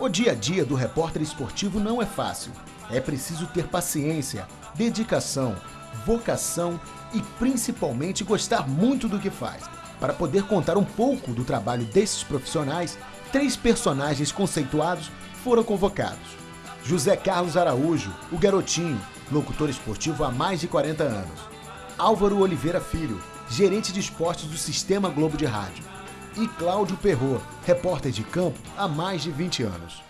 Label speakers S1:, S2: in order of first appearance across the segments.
S1: O dia a dia do repórter esportivo não é fácil. É preciso ter paciência, dedicação, vocação e principalmente gostar muito do que faz. Para poder contar um pouco do trabalho desses profissionais, 3 personagens conceituados foram convocados. José Carlos Araújo, o Garotinho, locutor esportivo há mais de 40 anos. Álvaro Oliveira Filho, gerente de esportes do Sistema Globo de Rádio. E Cláudio Perrot, repórter de campo há mais de 20 anos.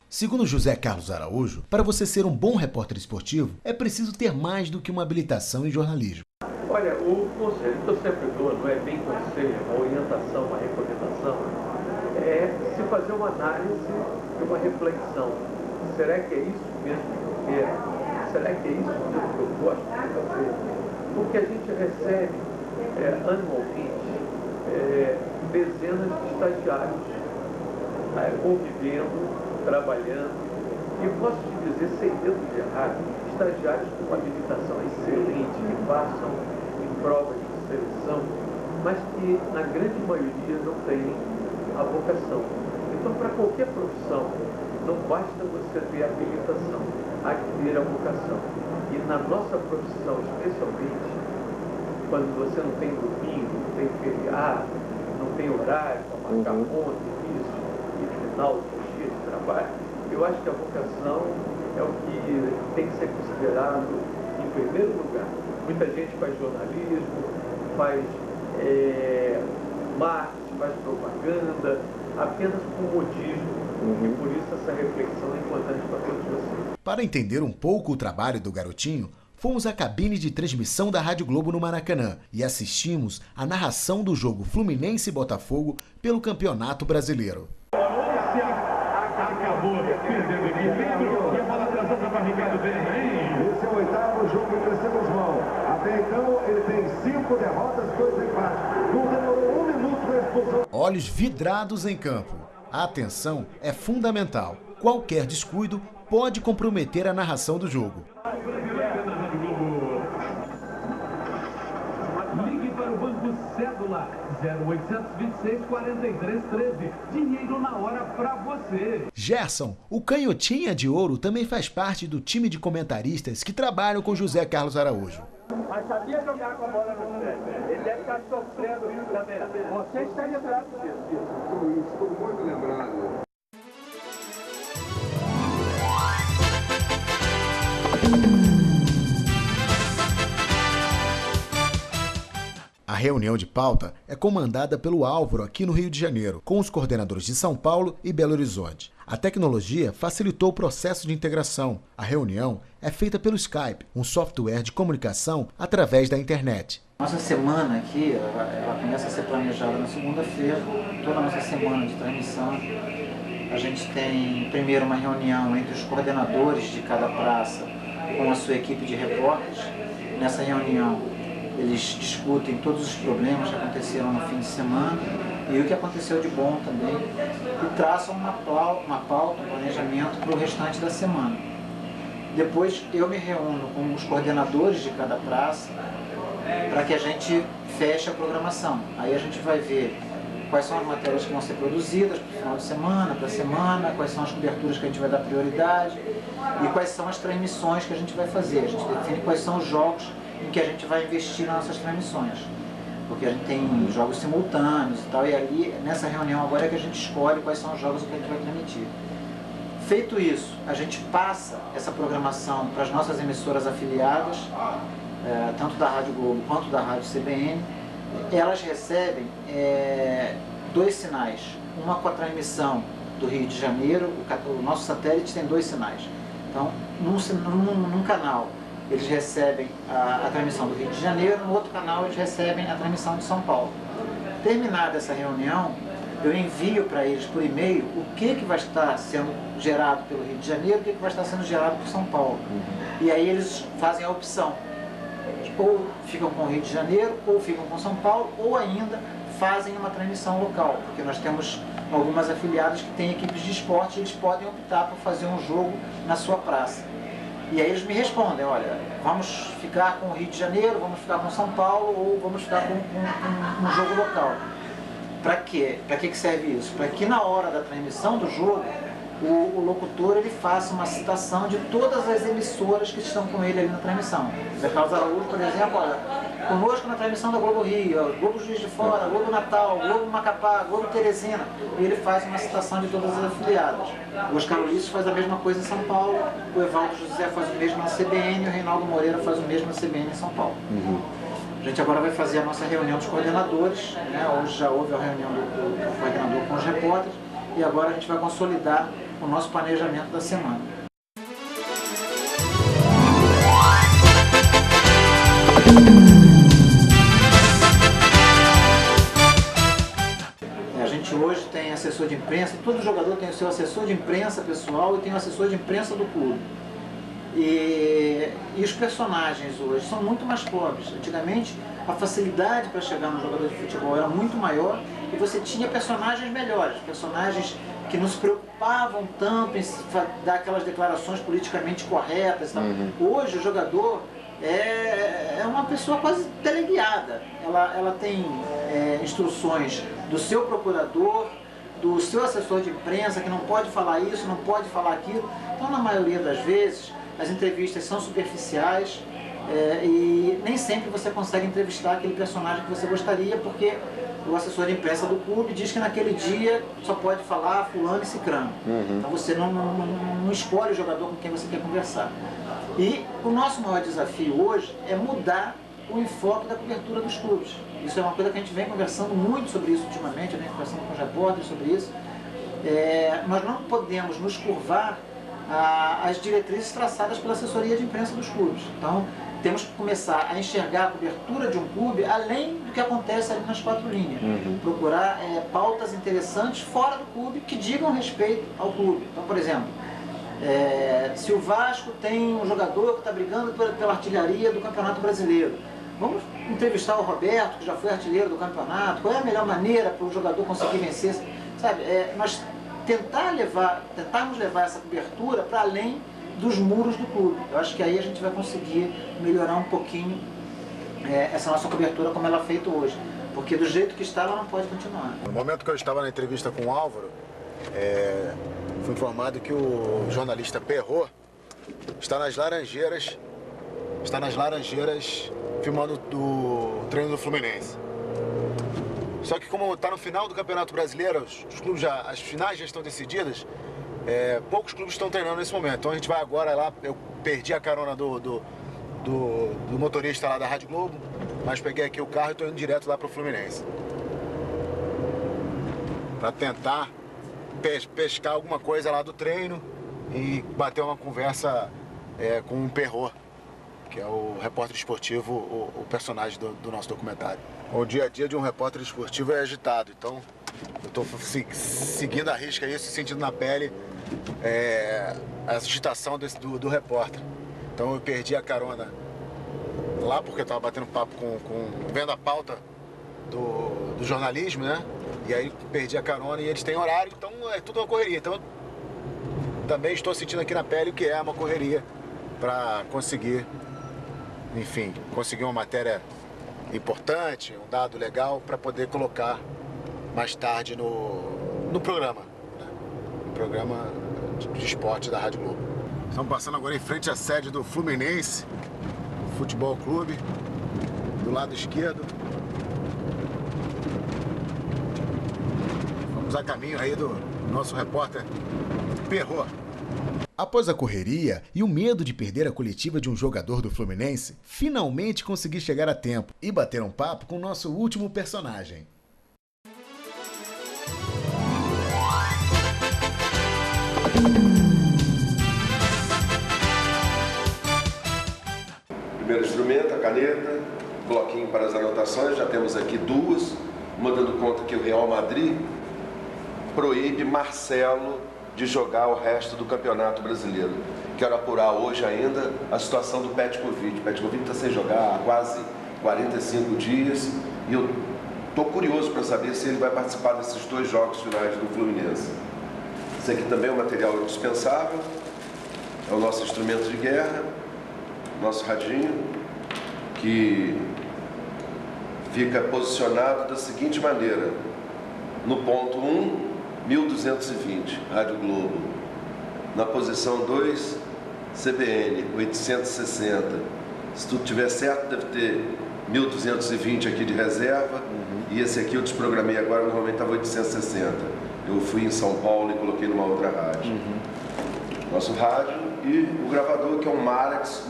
S1: Segundo José Carlos Araújo, para você ser um bom repórter esportivo, é preciso ter mais do que uma habilitação em jornalismo.
S2: Olha, o conselho que eu sempre dou, não é bem conselho, uma orientação, uma recomendação, é se fazer uma análise e uma reflexão. Será que é isso mesmo que eu quero? Será que é isso mesmo que eu gosto de fazer? Porque a gente recebe anualmente dezenas de estagiários convivendo, trabalhando, e posso te dizer, sem medo de errar, estagiários com uma habilitação excelente, que passam em provas de seleção, mas que na grande maioria não têm a vocação. Então, para qualquer profissão, não basta você ter a habilitação, há que ter a vocação. E na nossa profissão, especialmente, quando você não tem domingo, não tem feriado, não tem horário para marcar ponto, início e final, dia de trabalho, eu acho que a vocação é o que tem que ser considerado em primeiro lugar. Muita gente faz jornalismo, faz marketing, faz propaganda, apenas por modismo. E por isso essa reflexão é importante para todos vocês.
S1: Para entender um pouco o trabalho do Garotinho, fomos à cabine de transmissão da Rádio Globo no Maracanã e assistimos à narração do jogo Fluminense e Botafogo pelo Campeonato Brasileiro.
S3: Acabou perdendo equilíbrio e a bola transando para Ricardo Verde. Esse é o 8º jogo em terceira mãos. Até então ele tem 5 derrotas, 2 empates. Não demorou 1 minuto para a expulsão.
S1: Olhos vidrados em campo. A atenção é fundamental. Qualquer descuido pode comprometer a narração do jogo.
S3: Ligue para o Banco Cédula 0826 43 13. Dinheiro na hora para você.
S1: Gerson, o canhotinha de ouro, também faz parte do time de comentaristas que trabalham com José Carlos Araújo.
S2: Mas sabia jogar com a bola no pé. Ele deve estar sofrendo também. Você está lembrado disso.
S3: Estou muito lembrado.
S1: A reunião de pauta é comandada pelo Álvaro aqui no Rio de Janeiro, com os coordenadores de São Paulo e Belo Horizonte. A tecnologia facilitou o processo de integração. A reunião é feita pelo Skype, um software de comunicação através da internet.
S4: Nossa semana aqui, ela começa a ser planejada na segunda-feira, toda a nossa semana de transmissão. A gente tem primeiro uma reunião entre os coordenadores de cada praça com a sua equipe de repórteres. Nessa reunião, eles discutem todos os problemas que aconteceram no fim de semana e o que aconteceu de bom também e traçam uma pauta, um planejamento para o restante da semana. Depois eu me reúno com os coordenadores de cada praça para que a gente feche a programação. Aí a gente vai ver quais são as matérias que vão ser produzidas para o final de semana, para a semana, quais são as coberturas que a gente vai dar prioridade e quais são as transmissões que a gente vai fazer. A gente define quais são os jogos em que a gente vai investir nas nossas transmissões, porque a gente tem jogos simultâneos e tal, e ali, nessa reunião agora é que a gente escolhe quais são os jogos que a gente vai transmitir. Feito isso, a gente passa essa programação para as nossas emissoras afiliadas, tanto da Rádio Globo quanto da Rádio CBN. Elas recebem 2 sinais, uma com a transmissão do Rio de Janeiro, o nosso satélite tem 2 sinais. Então, num canal, eles recebem a transmissão do Rio de Janeiro, no outro canal eles recebem a transmissão de São Paulo. Terminada essa reunião, eu envio para eles por e-mail o que vai estar sendo gerado pelo Rio de Janeiro e o que vai estar sendo gerado por São Paulo. E aí eles fazem a opção, ou ficam com o Rio de Janeiro, ou ficam com São Paulo, ou ainda fazem uma transmissão local, porque nós temos algumas afiliadas que têm equipes de esporte e eles podem optar por fazer um jogo na sua praça. E aí eles me respondem, olha, vamos ficar com o Rio de Janeiro, vamos ficar com São Paulo ou vamos ficar com um jogo local. Para quê? Para que serve isso? Para que na hora da transmissão do jogo, o locutor ele faça uma citação de todas as emissoras que estão com ele ali na transmissão. Zé Carlos Araújo, por exemplo, olha, conosco na transmissão da Globo Rio, Globo Juiz de Fora, Globo Natal, Globo Macapá, Globo Teresina, e ele faz uma citação de todas as afiliadas. O Oscar Ulisses faz a mesma coisa em São Paulo, o Evaldo José faz o mesmo na CBN e o Reinaldo Moreira faz o mesmo na CBN em São Paulo. A gente agora vai fazer a nossa reunião dos coordenadores, né? Hoje já houve a reunião do coordenador com os repórteres e agora a gente vai consolidar o nosso planejamento da semana. A gente hoje tem assessor de imprensa, todo jogador tem o seu assessor de imprensa pessoal e tem o assessor de imprensa do clube. E os personagens hoje são muito mais pobres. Antigamente, a facilidade para chegar no jogador de futebol era muito maior e você tinha personagens melhores, personagens que não se preocupavam tanto em dar aquelas declarações politicamente corretas. Hoje o jogador é uma pessoa quase teleguiada. Ela tem instruções do seu procurador, do seu assessor de imprensa, que não pode falar isso, não pode falar aquilo. Então, na maioria das vezes, as entrevistas são superficiais e nem sempre você consegue entrevistar aquele personagem que você gostaria, porque o assessor de imprensa do clube diz que naquele dia só pode falar fulano e cicrano. Então você não escolhe o jogador com quem você quer conversar. E o nosso maior desafio hoje é mudar o enfoque da cobertura dos clubes. Isso é uma coisa que a gente vem conversando muito sobre isso ultimamente, eu venho conversando com os repórteres sobre isso. Nós não podemos nos curvar às diretrizes traçadas pela assessoria de imprensa dos clubes. Então, temos que começar a enxergar a cobertura de um clube além do que acontece ali nas quatro linhas. Procurar pautas interessantes fora do clube que digam respeito ao clube. Então, por exemplo, se o Vasco tem um jogador que está brigando pela artilharia do Campeonato Brasileiro, vamos entrevistar o Roberto, que já foi artilheiro do campeonato. Qual é a melhor maneira para o jogador conseguir vencer? Sabe, nós tentarmos levar essa cobertura para além dos muros do clube. Eu acho que aí a gente vai conseguir melhorar um pouquinho essa nossa cobertura como ela é feita hoje. Porque do jeito que está, ela não pode continuar.
S5: No momento que eu estava na entrevista com o Álvaro, fui informado que o jornalista Perrot está nas Laranjeiras filmando o treino do Fluminense. Só que como está no final do Campeonato Brasileiro, os clubes as finais já estão decididas, poucos clubes estão treinando nesse momento. Então a gente vai agora lá, eu perdi a carona do motorista lá da Rádio Globo, mas peguei aqui o carro e estou indo direto lá para o Fluminense. Para tentar pescar alguma coisa lá do treino e bater uma conversa com o Perrot, que é o repórter esportivo, o personagem do nosso documentário. O dia a dia de um repórter esportivo é agitado, então eu estou seguindo a risca isso, sentindo na pele a agitação do repórter. Então eu perdi a carona lá porque eu estava batendo papo vendo a pauta do jornalismo, né? E aí perdi a carona e eles têm horário, então é tudo uma correria. Então também estou sentindo aqui na pele o que é uma correria para conseguir, enfim, conseguir uma matéria importante, um dado legal para poder colocar mais tarde no programa, né? No programa de esporte da Rádio Globo. Estamos passando agora em frente à sede do Fluminense Futebol Clube, do lado esquerdo. Vamos a caminho aí do nosso repórter Perrot.
S1: Após a correria e o medo de perder a coletiva de um jogador do Fluminense, finalmente consegui chegar a tempo e bater um papo com o nosso último personagem.
S6: Primeiro instrumento, a caneta, bloquinho para as anotações, já temos aqui duas, uma dando conta que o Real Madrid proíbe Marcelo de jogar o resto do Campeonato Brasileiro. Quero apurar hoje ainda a situação do Petkovic. Petkovic está sem jogar há quase 45 dias e eu estou curioso para saber se ele vai participar desses 2 jogos finais do Fluminense. Esse aqui também é um material indispensável. é o nosso instrumento de guerra, nosso radinho, que fica posicionado da seguinte maneira: no ponto 1, 1220, Rádio Globo. Na posição 2, CBN, 860. Se tudo estiver certo, deve ter 1220 aqui de reserva. E esse aqui eu desprogramei agora, normalmente estava 860. Eu fui em São Paulo e coloquei numa outra rádio. Nosso rádio e o gravador, que é um Marax,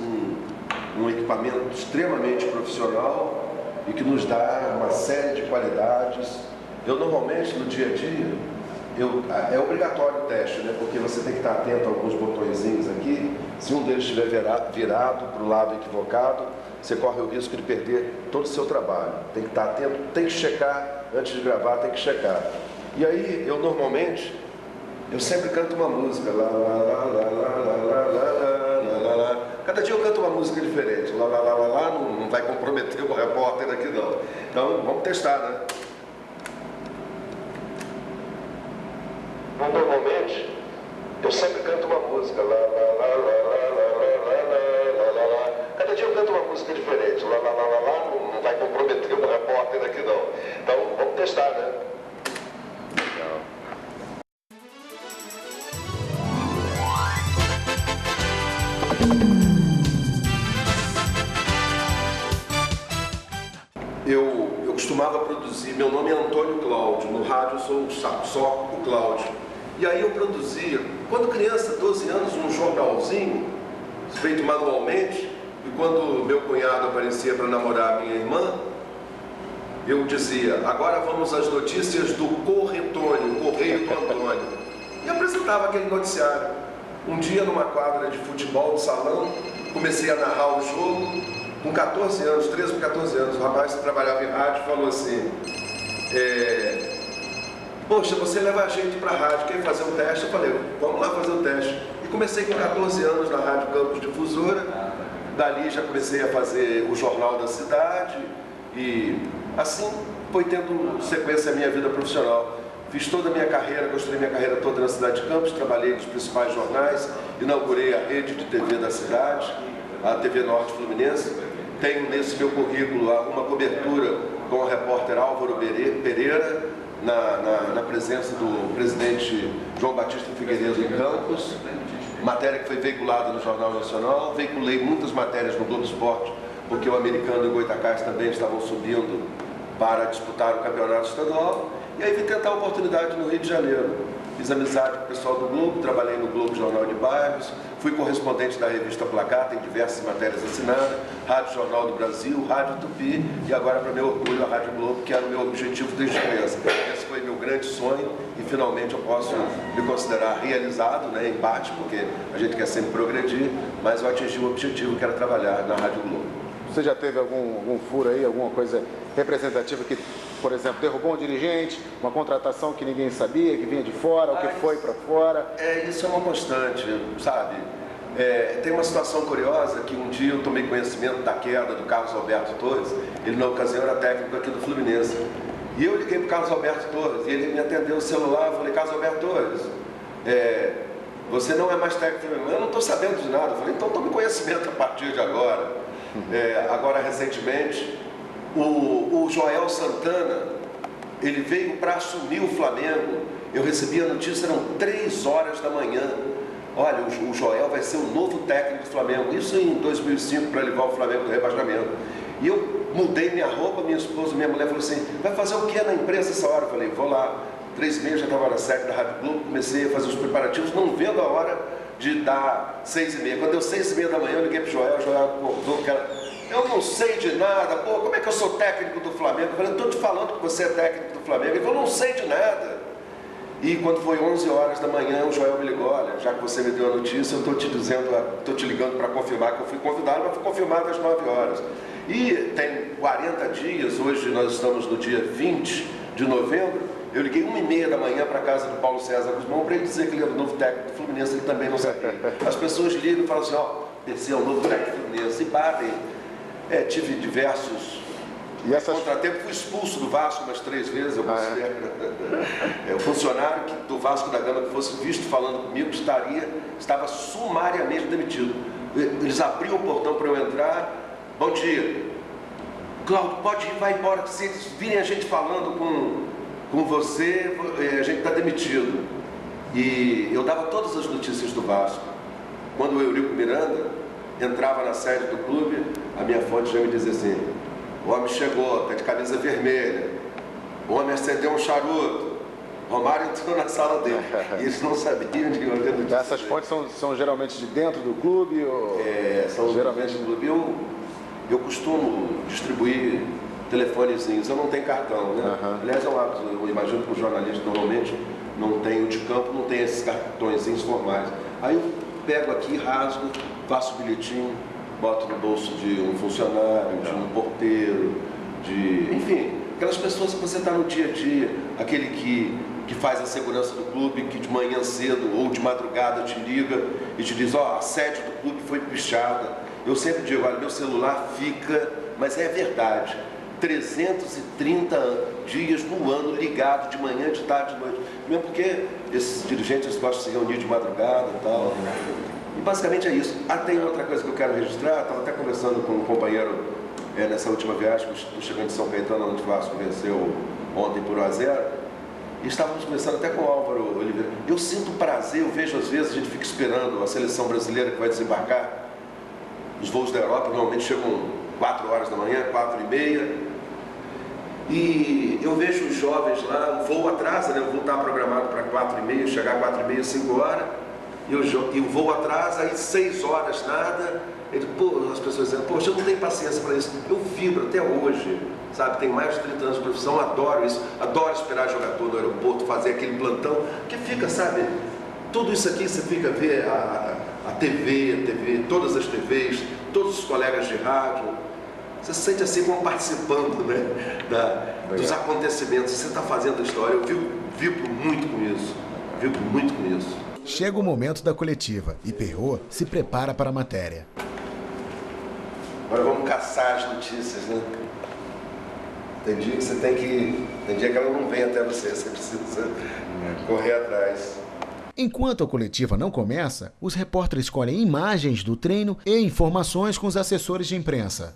S6: um equipamento extremamente profissional e que nos dá uma série de qualidades. Eu normalmente, no dia a dia, é obrigatório o teste, né? Porque você tem que estar atento a alguns botõezinhos aqui. Se um deles estiver virado para o lado equivocado, você corre o risco de perder todo o seu trabalho. Tem que estar atento, tem que checar, antes de gravar tem que checar. E aí, eu normalmente, eu sempre canto uma música, lá, lá, lá, lá, lá, lá, lá, lá, lá, lá. Cada dia eu canto uma música diferente, lá, lá, lá, lá, lá, não vai comprometer o repórter aqui não. Então, vamos testar, né? Normalmente, eu sempre canto uma música, lá, lá, lá, lá, lá, lá, lá, lá, lá. Cada dia eu canto uma música diferente, lá, lá, lá, lá, lá, não vai comprometer o repórter aqui não. Então, vamos testar, né? Legal. Eu costumava produzir, meu nome é Antônio Cláudio, no rádio eu sou só o Cláudio. E aí eu produzia, quando criança, 12 anos, um jornalzinho, feito manualmente, e quando meu cunhado aparecia para namorar a minha irmã, eu dizia, agora vamos às notícias do Corretônio, Correio do Antônio. E apresentava aquele noticiário. Um dia, numa quadra de futebol de salão, comecei a narrar o jogo, com 14 anos, 13 para 14 anos, o rapaz que trabalhava em rádio falou assim, poxa, você leva a gente para a rádio, quer fazer um teste? Eu falei, vamos lá fazer o teste. E comecei com 14 anos na Rádio Campos Difusora, dali já comecei a fazer o Jornal da Cidade, e assim foi tendo sequência a minha vida profissional. Fiz toda a minha carreira, construí minha carreira toda na cidade de Campos, trabalhei nos principais jornais, inaugurei a rede de TV da cidade, a TV Norte Fluminense. Tenho nesse meu currículo uma cobertura com o repórter Álvaro Pereira, na presença do presidente João Batista Figueiredo em Campos, matéria que foi veiculada no Jornal Nacional. Veiculei muitas matérias no Globo Esporte, porque o Americano e o Goitacás também estavam subindo para disputar o campeonato estadual. E aí vim tentar a oportunidade no Rio de Janeiro. Fiz amizade com o pessoal do Globo, trabalhei no Globo Jornal de Bairros, fui correspondente da revista Placar, tem diversas matérias assinadas, Rádio Jornal do Brasil, Rádio Tupi e agora, para meu orgulho, a Rádio Globo, que era o meu objetivo desde criança. Esse foi meu grande sonho e finalmente eu posso me considerar realizado, né, em parte, porque a gente quer sempre progredir, mas eu atingi o objetivo que era trabalhar na Rádio Globo.
S5: Você já teve algum furo aí, alguma coisa representativa que, por exemplo, derrubou um dirigente, uma contratação que ninguém sabia, que vinha de fora, o que foi para fora?
S6: Isso é uma constante, sabe? Tem uma situação curiosa que um dia eu tomei conhecimento da queda do Carlos Alberto Torres. Ele, na ocasião, era técnico aqui do Fluminense. E eu liguei para o Carlos Alberto Torres e ele me atendeu o celular. Eu falei, Carlos Alberto Torres, você não é mais técnico? Eu não estou sabendo de nada. Eu falei, então tome conhecimento a partir de agora. Agora, recentemente, o Joel Santana, ele veio para assumir o Flamengo. Eu recebi a notícia, eram 3 horas da manhã. Olha, o Joel vai ser o novo técnico do Flamengo. Isso em 2005, para levar o Flamengo do rebaixamento. E eu mudei minha roupa, minha esposa, minha mulher falou assim, vai fazer o que na imprensa essa hora? Eu falei, vou lá. 3h30 já estava na sede da Rádio Globo, comecei a fazer os preparativos, não vendo a hora de dar 6h30. Quando deu 6h30 da manhã, eu liguei para o Joel acordou, eu não sei de nada, pô, como é que eu sou técnico do Flamengo? Eu falei, estou te falando que você é técnico do Flamengo. Ele falou, não sei de nada. E quando foi 11 horas da manhã, o Joel me ligou, olha, já que você me deu a notícia, eu estou te ligando para confirmar que eu fui convidado, mas fui confirmado às 9 horas. E tem 40 dias, hoje nós estamos no dia 20 de novembro, eu liguei 1h30 da manhã para a casa do Paulo César Guzmão para ele dizer que ele era o novo técnico do Fluminense, ele também não sabia. As pessoas ligam e falam assim, esse é o novo técnico do Fluminense, e batem. Tive diversos
S5: E essas...
S6: Contratempo, fui expulso do Vasco umas 3 vezes, eu considero. O funcionário do Vasco da Gama que fosse visto falando comigo estava sumariamente demitido. Eles abriam o portão para eu entrar. Bom dia. Cláudio, pode ir, vai embora, que se eles virem a gente falando com você, a gente está demitido. E eu dava todas as notícias do Vasco. Quando o Eurico Miranda entrava na sede do clube, a minha fonte já me dizia assim: o homem chegou, está de camisa vermelha, o homem acendeu um charuto, Romário entrou na sala dele. E eles não sabiam de onde ele tinha.
S5: Essas fontes são geralmente de dentro do clube? Ou...
S6: são geralmente do clube. Eu costumo distribuir telefonezinhos, eu não tenho cartão, né? Aliás, é um hábito, eu imagino que os jornalistas normalmente não tem, o de campo não tem esses cartõezinhos formais. Aí eu pego aqui, rasgo, faço o bilhetinho, boto no bolso de um funcionário, de um porteiro, enfim, aquelas pessoas que você está no dia a dia, aquele que faz a segurança do clube, que de manhã cedo ou de madrugada te liga e te diz: ó, a sede do clube foi pichada. Eu sempre digo: olha, meu celular fica, mas é verdade, 330 dias no ano ligado, de manhã, de tarde, de noite. Mesmo porque esses dirigentes gostam de se reunir de madrugada e tal. E basicamente é isso. Tem outra coisa que eu quero registrar. Estava até conversando com um companheiro nessa última viagem, estou chegando de São Caetano, onde o Vasco venceu ontem por 1-0. E estávamos conversando até com o Álvaro Oliveira. Eu sinto prazer, eu vejo às vezes, a gente fica esperando a seleção brasileira que vai desembarcar. Os voos da Europa normalmente chegam 4 horas da manhã, 4h30. E eu vejo os jovens lá, o voo atrasa, né? O voo está programado para 4h30, chegar 4h30, 5 horas. E o voo atrasa, aí 6 horas, nada. As pessoas dizendo: poxa, eu não tenho paciência para isso. Eu vibro até hoje, sabe? Tenho mais de 30 anos de profissão, adoro isso. Adoro esperar jogador no aeroporto, fazer aquele plantão. Que fica, sabe? Tudo isso aqui você fica a ver a TV, todas as TVs, todos os colegas de rádio. Você se sente assim como participando, né, dos acontecimentos. Você está fazendo a história. Eu vibro muito com isso. Vibro muito com isso.
S1: Chega o momento da coletiva e Perrot se prepara para a matéria.
S6: Agora vamos caçar as notícias, né? Tem dia que você tem que ela não vem até você precisa correr atrás.
S1: Enquanto a coletiva não começa, os repórteres escolhem imagens do treino e informações com os assessores de imprensa.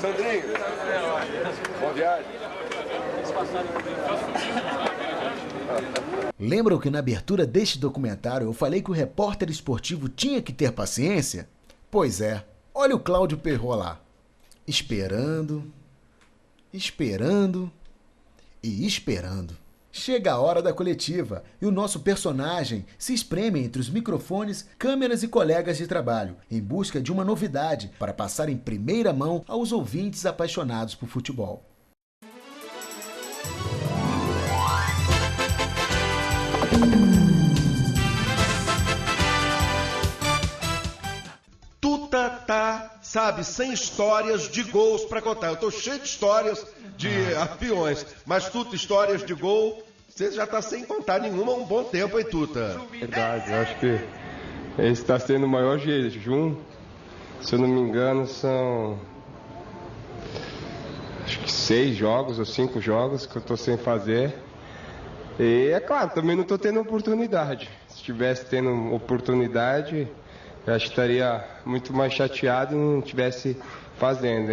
S6: Sandrinho, boa viagem.
S1: Lembram que na abertura deste documentário eu falei que o repórter esportivo tinha que ter paciência? Pois é, olha o Cláudio Perrot lá, esperando e esperando. Chega a hora da coletiva e o nosso personagem se espreme entre os microfones, câmeras e colegas de trabalho, em busca de uma novidade para passar em primeira mão aos ouvintes apaixonados por futebol.
S3: Tuta tá, sabe, sem histórias de gols para contar. Eu tô cheio de histórias de aviões, mas Tuta, histórias de gol, você já tá sem contar nenhuma há um bom tempo, hein, Tuta?
S7: Verdade, eu acho que esse está sendo o maior jejum. Se eu não me engano, são acho que 6 jogos ou 5 jogos que eu tô sem fazer. E é claro, também não tô tendo oportunidade. Se tivesse tendo oportunidade, eu acho que estaria muito mais chateado e não estivesse fazendo.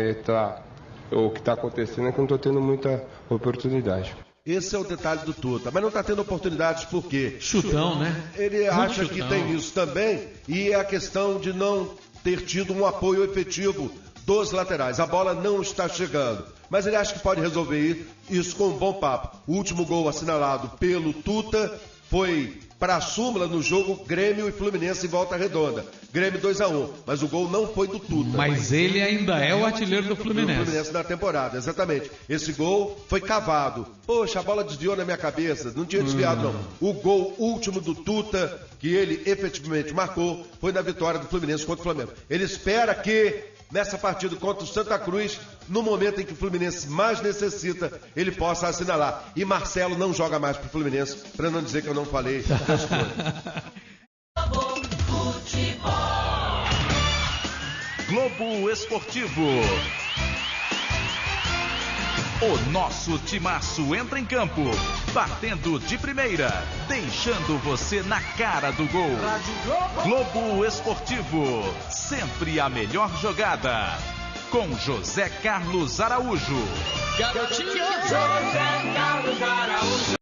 S7: O que está acontecendo é que eu não estou tendo muita oportunidade.
S3: Esse é o detalhe do Tuta, mas não está tendo oportunidades por quê?
S8: Chutão, né?
S3: Ele acha que tem isso também, e é a questão de não ter tido um apoio efetivo dos laterais. A bola não está chegando, mas ele acha que pode resolver isso com um bom papo. O último gol assinalado pelo Tuta foi para a súmula no jogo Grêmio e Fluminense em Volta Redonda. Grêmio 2-1, mas o gol não foi do Tuta.
S8: Mas ele ainda é o artilheiro do Fluminense.
S3: Do Fluminense na temporada, exatamente. Esse gol foi cavado. Poxa, a bola desviou na minha cabeça. Não tinha desviado, não. O gol último do Tuta, que ele efetivamente marcou, foi na vitória do Fluminense contra o Flamengo. Ele espera que nessa partida contra o Santa Cruz, no momento em que o Fluminense mais necessita, ele possa assinalar. E Marcelo não joga mais pro Fluminense, para não dizer que eu não falei das coisas.
S9: Globo Esportivo. O nosso timaço entra em campo, batendo de primeira, deixando você na cara do gol. Globo Esportivo, sempre a melhor jogada. Com José Carlos Araújo.
S10: Garotinho José Carlos Araújo.